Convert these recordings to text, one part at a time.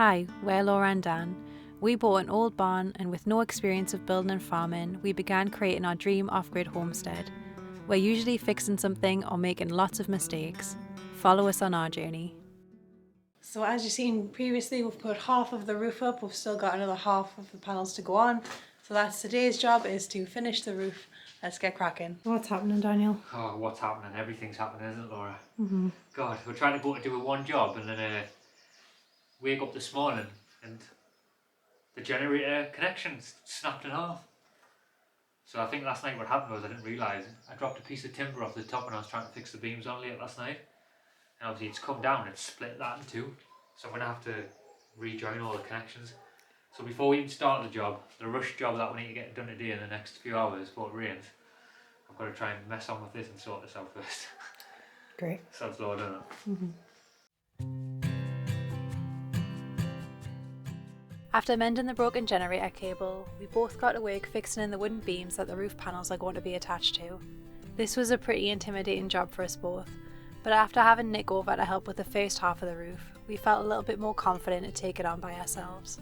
Hi, we're Laura and Dan. We bought an old barn and with no experience of building and farming, we began creating our dream off-grid homestead. We're usually fixing something or making lots of mistakes. Follow us on our journey. So as you've seen previously, we've put half of the roof up. We've still got another half of the panels to go on. So that's today's job, is to finish the roof. Let's get cracking. What's happening, Daniel? Oh, what's happening? Everything's happening, isn't it, Laura? God, we're trying to go to do one job and then wake up this morning and the generator connection snapped in half. So I think last night what happened was I didn't realise I dropped a piece of timber off the top when I was trying to fix the beams on late last night. And obviously it's come down and it's split that in two. So I'm going to have to rejoin all the connections. So before we even start the job, the rush job that we need to get done today in the next few hours before it rains, I've got to try and mess on with this and sort this out first. Great. Sounds low, doesn't it? After mending the broken generator cable, we both got to work fixing in the wooden beams that the roof panels are going to be attached to. This was a pretty intimidating job for us both, but after having Nick over to help with the first half of the roof, we felt a little bit more confident to take it on by ourselves.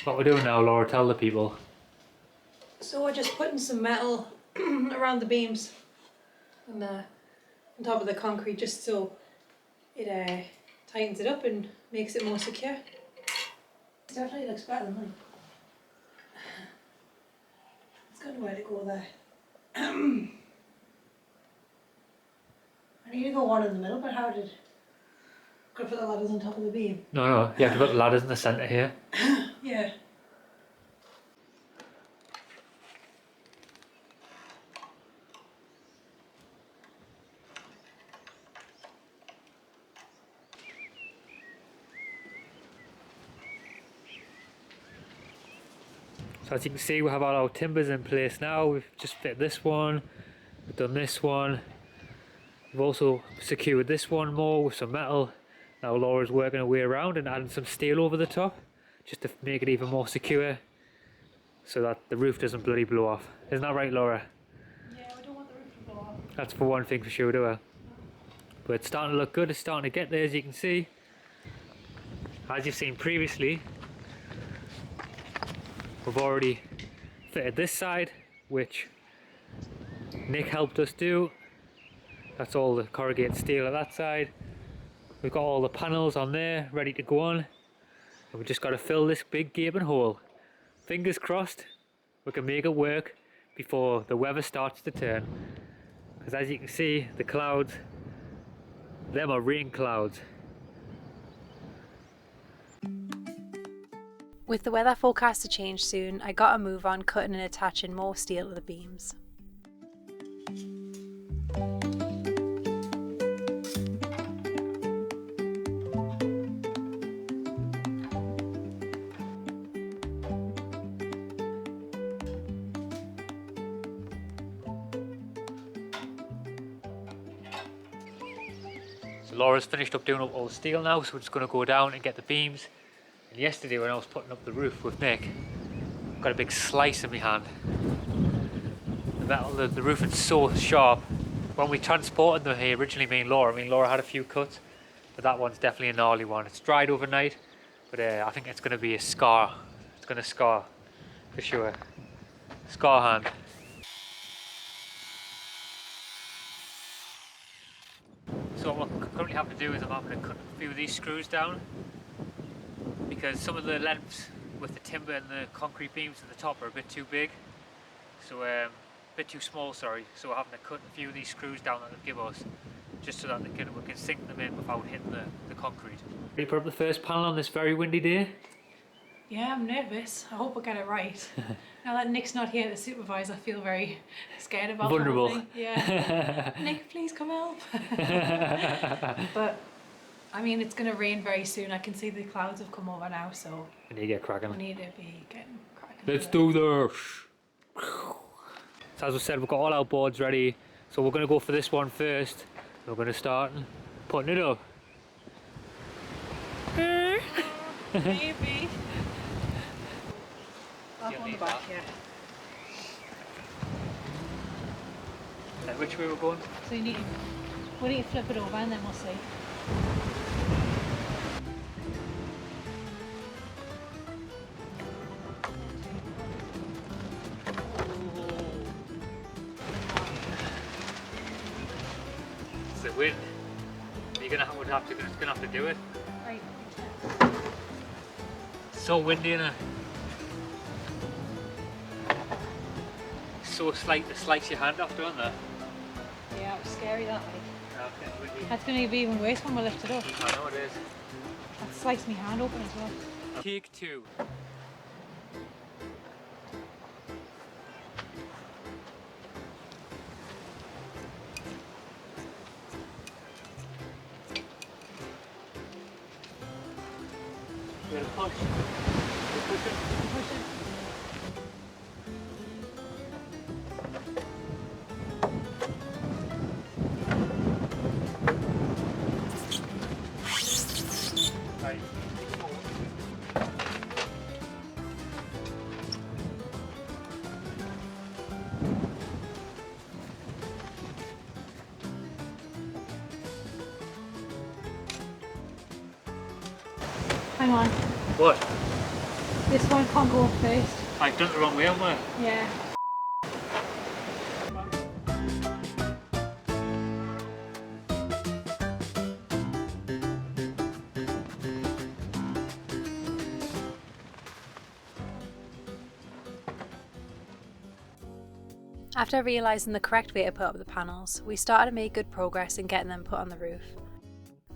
What we're doing now, Laura, tell the people. So we're just putting some metal around the beams and on top of the concrete, just so it tightens it up and makes it more secure. It definitely looks better than mine. It's got nowhere to go there. I need to go one in the middle, but how did... Could I put the ladders on top of the beam? No, you have to put the ladders in the centre here. Yeah. So as you can see, we have all our timbers in place now. We've just fit this one, we've done this one. We've also secured this one more with some metal. Now Laura's working her way around and adding some steel over the top, just to make it even more secure, so that the roof doesn't bloody blow off. Isn't that right, Laura? Yeah, we don't want the roof to blow off. That's for one thing for sure, do we? But it's starting to look good, it's starting to get there, as you can see. As you've seen previously, we've already fitted this side, which Nick helped us do. That's all the corrugated steel at that side. We've got all the panels on there ready to go on, and we've just got to fill this big gaping hole. Fingers crossed we can make it work before the weather starts to turn, because as you can see, the clouds, them are rain clouds. With the weather forecast to change soon, I got a move on cutting and attaching more steel to the beams. So Laura's finished up doing up all the steel now, so we're just going to go down and get the beams. And yesterday when I was putting up the roof with Nick, I got a big slice in my hand. And metal, the roof is so sharp. When we transported them here originally, me and Laura had a few cuts, but that one's definitely a gnarly one. It's dried overnight, but I think it's going to be a scar. It's going to scar for sure. Scar hand. So what I currently have to do is I'm having to cut a few of these screws down, because some of the lengths with the timber and the concrete beams at the top are a bit too big. So a bit too small, sorry. So we're having to cut a few of these screws down that they give us, just so that we can sink them in without hitting the concrete. Ready to put up the first panel on this very windy day? Yeah, I'm nervous. I hope I get it right. Now that Nick's not here to supervise, I feel very scared about Vulnerable. the whole thing. Yeah. Nick, please come help. But I mean, it's going to rain very soon. I can see the clouds have come over now, so I need to get cracking. we need to be getting cracking. Let's do this. So as I said, we've got all our boards ready. So we're going to go for this one first. We're going to start putting it up. Maybe. Up on the back, yeah. And which way we're going? So we need to flip it over and then we'll see. It's the wind. You're gonna have to do it. Right. It's so windy in it. So slight to slice your hand off, don't they? Yeah, it was scary that way. Okay, windy. That's going to be even worse when we lift it up. I know it is. That sliced my hand open as well. Take two. You're gonna push. You're pushing. Push it. Right. Hang on. What? This one can't go up first. I've done it the wrong way, haven't I? Yeah. After realising the correct way to put up the panels, we started to make good progress in getting them put on the roof.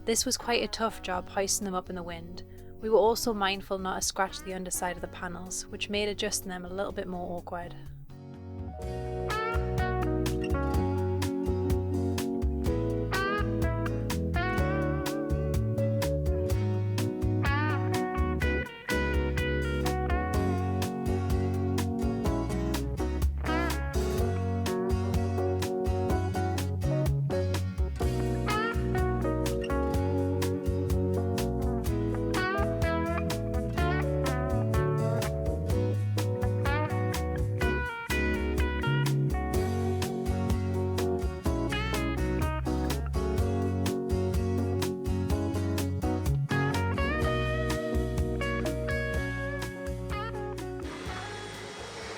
This was quite a tough job hoisting them up in the wind. We were also mindful not to scratch the underside of the panels, which made adjusting them a little bit more awkward.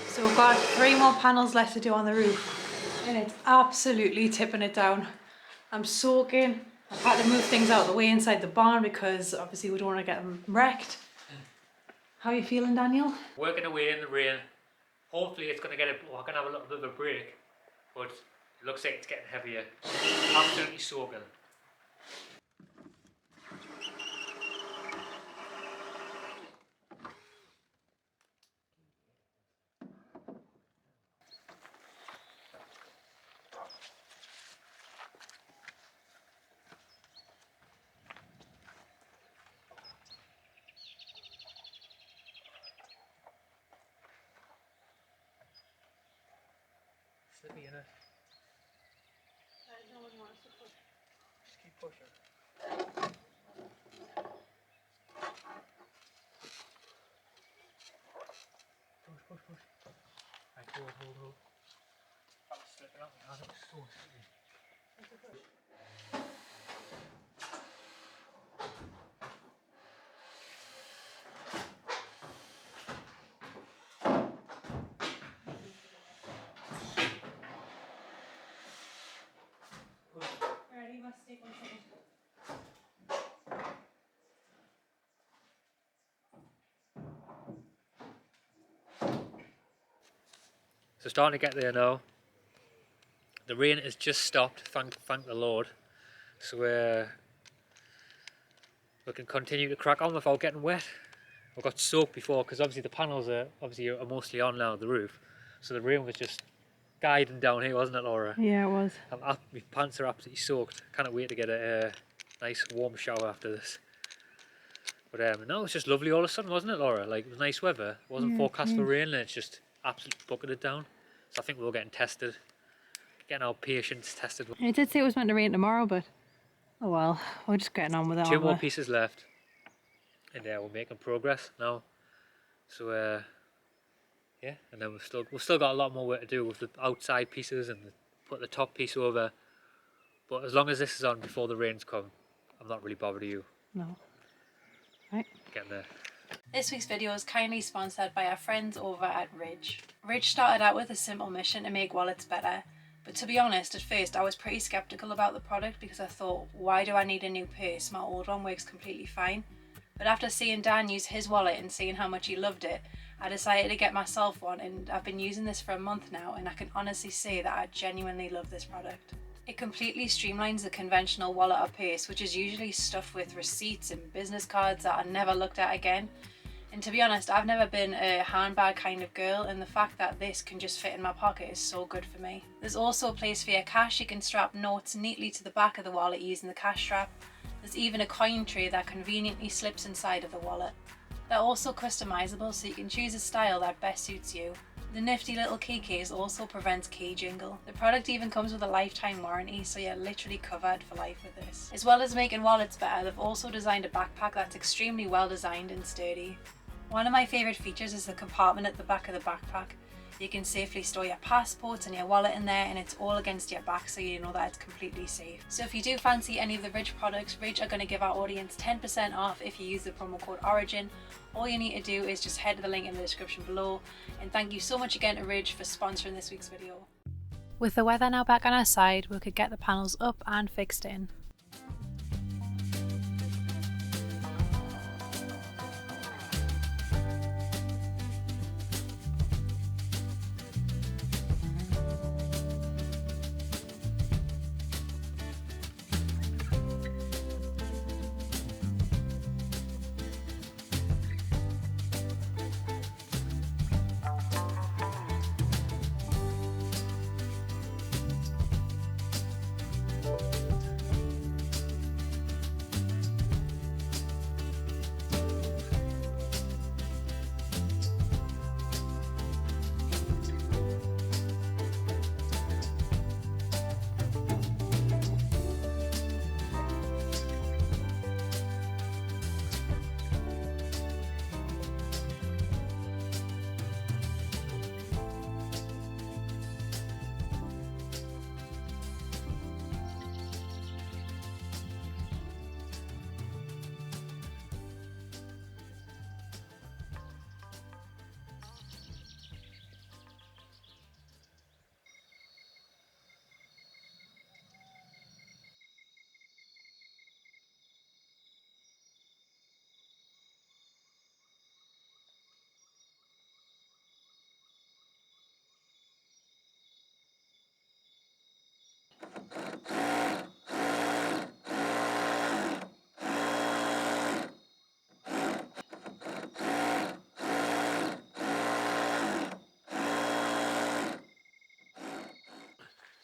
So we've got 3 more panels left to do on the roof and it's absolutely tipping it down. I'm soaking. I've had to move things out of the way inside the barn because obviously we don't want to get them wrecked. How are you feeling, Daniel? Working away in the rain. Hopefully it's going to we're going to have a little bit of a break, but it looks like it's getting heavier. Absolutely soaking. Slippy in it. No one wants to push. Just keep pushing. Push. Right, hold. Ready, must take 1 second. So starting to get there now. The rain has just stopped, thank the Lord. So we can continue to crack on without getting wet. I got soaked before because obviously the panels are mostly on now, the roof. So the rain was just guiding down here, wasn't it, Laura? Yeah, it was. My pants are absolutely soaked. Can't wait to get a nice warm shower after this. But no, it's just lovely all of a sudden, wasn't it, Laura? Like, it was nice weather. It wasn't forecast for rain, and it's just absolutely bucketed down. So I think we're all getting tested, getting our patience tested. It did say it was meant to rain tomorrow, but oh well, we're just getting on with it. Two more pieces left, and we're making progress now. So yeah, and then we've still got a lot more work to do with the outside pieces and put the top piece over. But as long as this is on before the rains come, I'm not really bothered with you. No. Right. Getting there. This week's video is kindly sponsored by our friends over at Ridge. Ridge started out with a simple mission to make wallets better, but to be honest, at first I was pretty skeptical about the product because I thought, why do I need a new purse? My old one works completely fine. But after seeing Dan use his wallet and seeing how much he loved it, I decided to get myself one, and I've been using this for a month now, and I can honestly say that I genuinely love this product. It completely streamlines the conventional wallet or purse, which is usually stuffed with receipts and business cards that are never looked at again. And to be honest, I've never been a handbag kind of girl, and the fact that this can just fit in my pocket is so good for me. There's also a place for your cash. You can strap notes neatly to the back of the wallet using the cash strap. There's even a coin tray that conveniently slips inside of the wallet. They're also customizable, so you can choose a style that best suits you. The nifty little key case also prevents key jingle. The product even comes with a lifetime warranty, so you're literally covered for life with this. As well as making wallets better, they've also designed a backpack that's extremely well designed and sturdy. One of my favourite features is the compartment at the back of the backpack. You can safely store your passports and your wallet in there, and it's all against your back, so you know that it's completely safe. So if you do fancy any of the Ridge products, Ridge are going to give our audience 10% off if you use the promo code ORIGIN. All you need to do is just head to the link in the description below. And thank you so much again to Ridge for sponsoring this week's video. With the weather now back on our side, we could get the panels up and fixed in.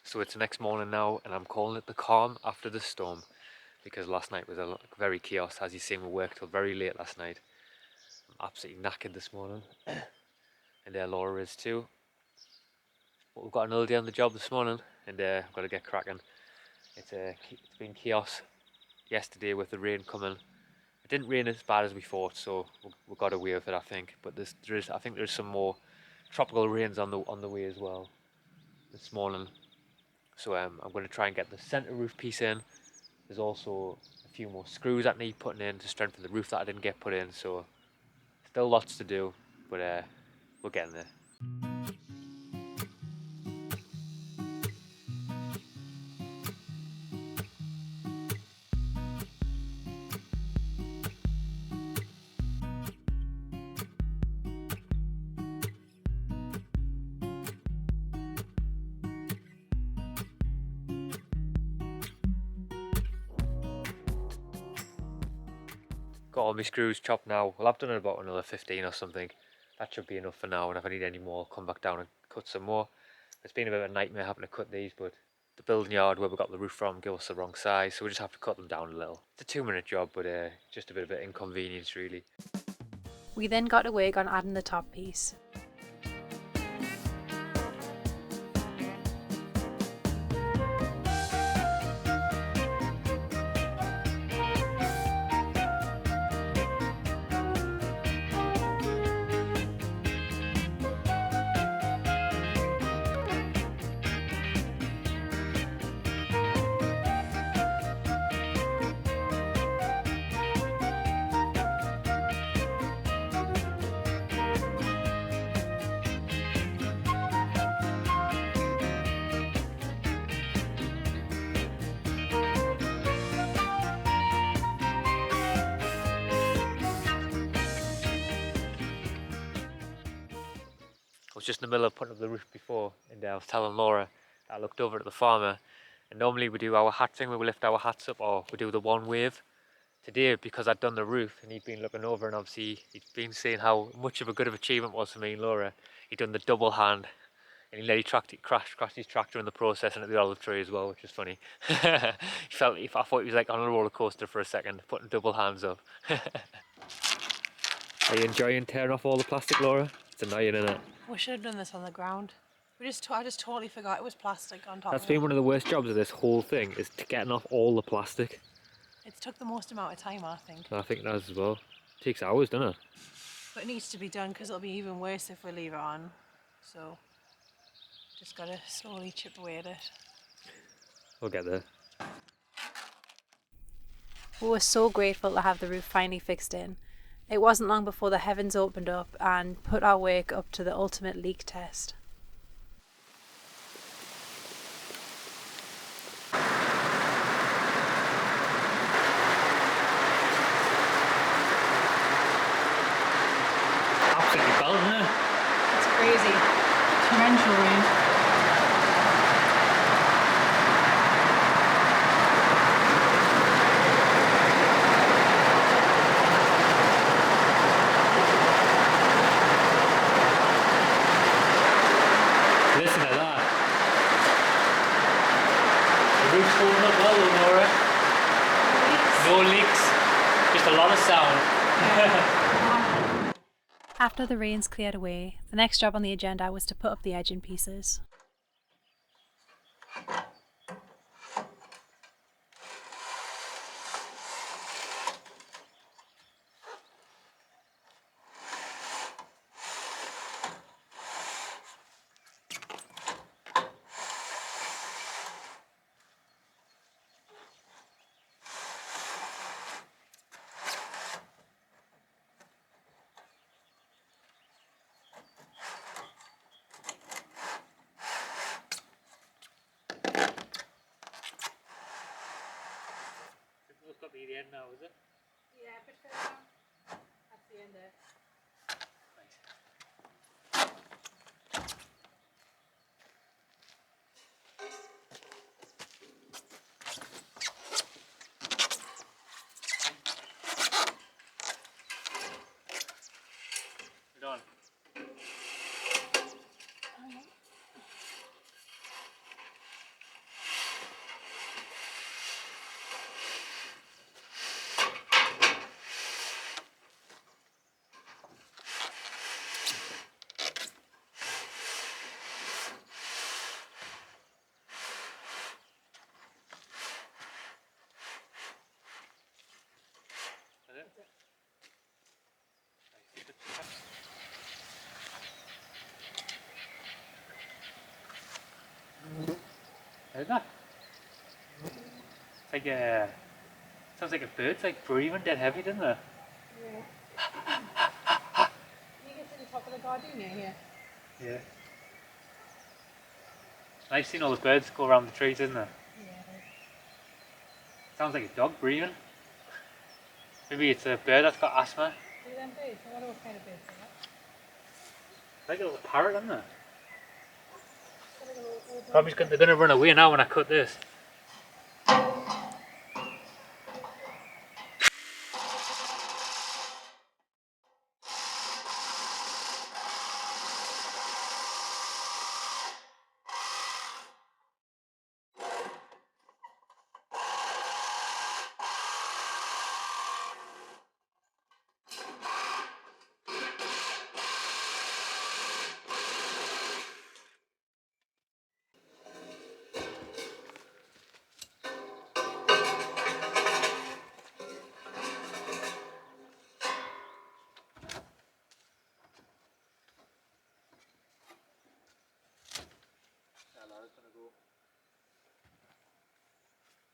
So it's the next morning now, and I'm calling it the calm after the storm, because last night was very chaos. As you've seen, we worked till very late last night. I'm absolutely knackered this morning, and Laura is too. But we've got another day on the job this morning, and I've got to get cracking. It's been chaos yesterday with the rain coming. It didn't rain as bad as we thought, so we got away with it, I think. But I think there's some more tropical rains on the way as well this morning. So I'm going to try and get the centre roof piece in. There's also a few more screws that need putting in to strengthen the roof that I didn't get put in. So still lots to do, but we're getting there. Got all my screws chopped now. Well, I've done about another 15 or something. That should be enough for now, and if I need any more, I'll come back down and cut some more. It's been a bit of a nightmare having to cut these, but the building yard where we got the roof from gave us the wrong size, so we just have to cut them down a little. It's a 2-minute job, but just a bit of an inconvenience really. We then got to work on adding the top piece. I was just in the middle of putting up the roof before, and I was telling Laura that I looked over at the farmer, and normally we do our hat thing where we lift our hats up, or we do the one wave. Today, because I'd done the roof and he'd been looking over, and obviously he'd been seeing how much of a good of achievement was for me and Laura, he'd done the double hand, and he nearly crashed his tractor in the process and at the olive tree as well, which is funny. I thought he was like on a roller coaster for a second, putting double hands up. Are you enjoying tearing off all the plastic, Laura? It's annoying, isn't it? We should have done this on the ground. I just totally forgot it was plastic on top That's of been it. one of the worst jobs of this whole thing, is getting off all the plastic. It's took the most amount of time, I think. I think it does as well. It takes hours, doesn't it? But it needs to be done because it'll be even worse if we leave it on. So, just gotta slowly chip away at it. We'll get there. We were so grateful to have the roof finally fixed in. It wasn't long before the heavens opened up and put our work up to the ultimate leak test. Absolutely belt, isn't it? It's crazy. Torrential rain. Listen to that. The roof's holding up well though, Laura. No leaks. Just a lot of sound. After the rains cleared away, the next job on the agenda was to put up the edging pieces. It's got to be the end now, is it? Yeah, a bit further down. That's the end there. We're done. Heard that? It's like a... Sounds like a bird. It's like breathing dead heavy, doesn't it? Yeah. You get to the top of the gardenia here. Yeah. Nice seeing all the birds go around the trees, isn't it? Yeah. Sounds like a dog breathing. Maybe it's a bird that's got asthma. See them birds? I wonder what kind of birds they are. Like a little parrot, isn't it? Got like a little Probably they're going to run away now when I cut this.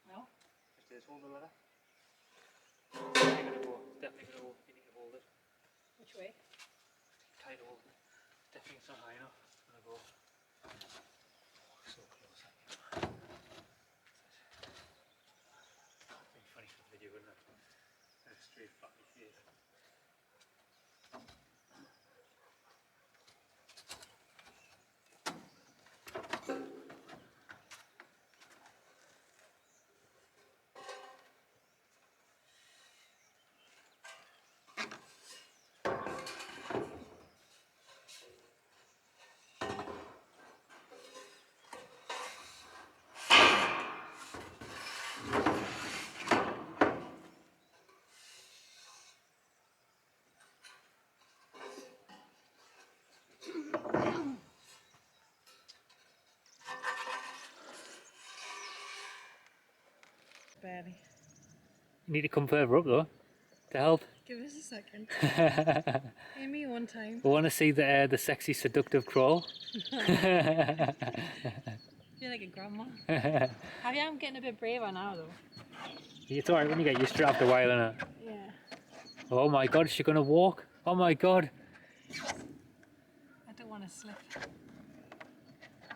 No? Just this, hold the ladder. Definitely going to go. Definitely going to go. You need to hold it. Which way? Tight hold. Definitely it's not high enough. It's going to go. So close. It'd be funny for the video, wouldn't it? Straight flat in your face. Barely. You need to come further up though, to help. Give us a second. Give me one time. We want to see the sexy seductive crawl. I feel like a grandma. I'm getting a bit braver now though. It's alright when you get used to it after a while, innit? Yeah. Oh my god, is she gonna walk? Oh my god. I don't want to slip.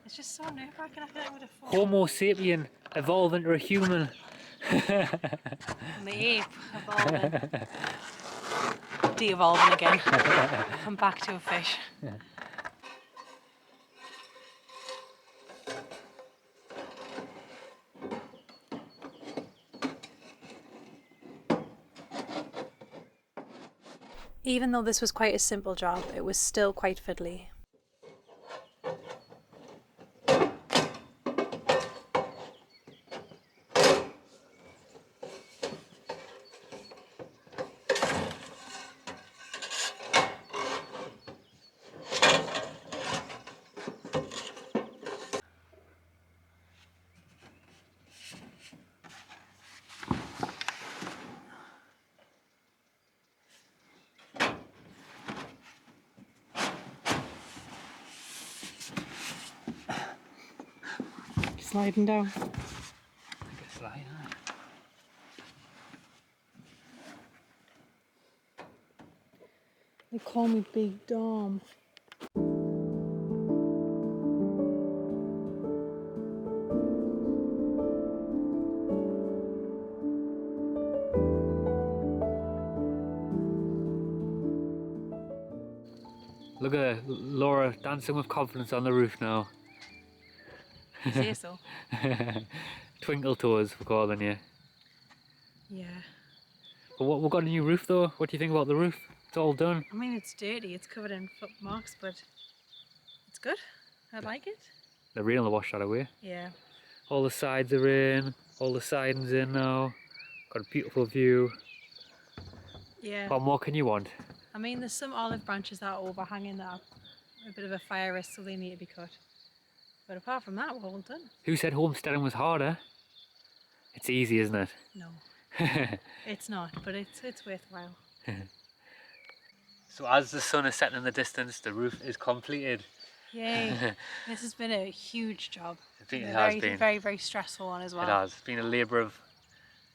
It's just so nerve-wracking. I feel like I would have fallen. Homo sapien evolve into a human. I'm the ape evolving. De-evolving again. I'm back to a fish. Even though this was quite a simple job, it was still quite fiddly. Sliding down. They call me Big Dom. Look at Laura dancing with confidence on the roof now. You say so. Twinkle toes, we're calling you. Yeah. But we've got a new roof though. What do you think about the roof? It's all done. I mean, it's dirty. It's covered in footmarks, but it's good. I like it. They're really washed that away. Yeah. All the sides are in. All the siding's in now. Got a beautiful view. Yeah. What more can you want? I mean, there's some olive branches that are overhanging that are a bit of a fire risk, so they need to be cut. But apart from that, we're all done. Who said homesteading was harder? It's easy, isn't it? No, it's not, but it's worthwhile. So as the sun is setting in the distance, the roof is completed. Yay. This has been a huge job. It A has very, been. very, very stressful one as well. It has. It's been a labour of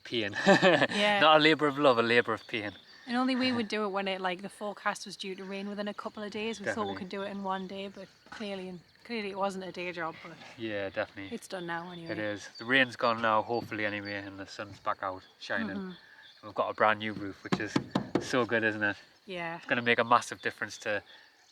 pain. Yeah. Not a labour of love, a labour of pain. And only we would do it when it the forecast was due to rain within a couple of days. We thought Definitely. we could do it in one day, but clearly it wasn't a day job. But Yeah, definitely. it's done now anyway. It is. The rain's gone now, hopefully anyway, and the sun's back out shining. And we've got a brand new roof, which is so good, isn't it? Yeah. It's going to make a massive difference to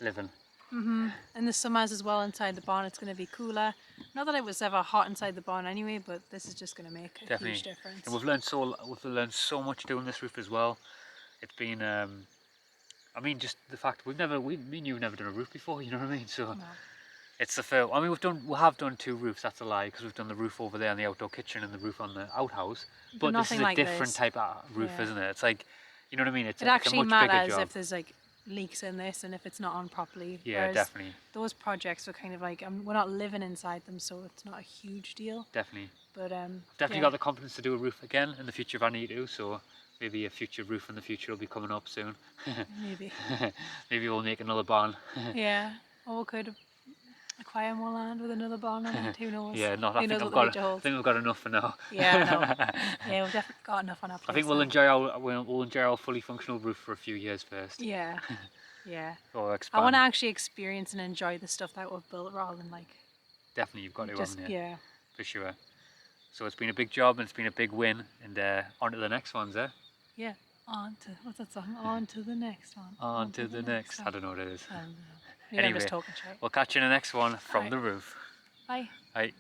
living. And the summers as well inside the barn, it's going to be cooler. Not that it was ever hot inside the barn anyway, but this is just going to make a huge difference. And we've learned so much doing this roof as well. It's been, I mean, just the fact me and you've never done a roof before. You know what I mean? So No. it's the first. I mean, we have done 2 roofs. That's a lie, because we've done the roof over there in the outdoor kitchen and the roof on the outhouse. But this is a different type of roof, isn't it? It's like, you know what I mean? It actually it's a much bigger matters job. if there's leaks in this and if it's not on properly. Yeah, Whereas definitely. Those projects are kind of we're not living inside them, so it's not a huge deal. Definitely. But definitely got the confidence to do a roof again in the future if I need to. So maybe a future roof in the future will be coming up soon. Maybe. Maybe we'll make another barn. Yeah. Or we could acquire more land with another barn on it. Who knows? Yeah, I think we've got enough for now. Yeah, no. Yeah, we've definitely got enough on our plate. I think we'll enjoy our fully functional roof for a few years first. Yeah. Yeah. Or expand. I want to actually experience and enjoy the stuff that we've built rather than Definitely, you've got to, haven't you? Yeah. For sure. So it's been a big job and it's been a big win, and on to the next ones, eh? Yeah. What's that song? On to the next one. On to the next. I don't know what it is. Maybe I'm Anyway, just talking shit. we'll catch you in the next one from the roof. Bye. Bye.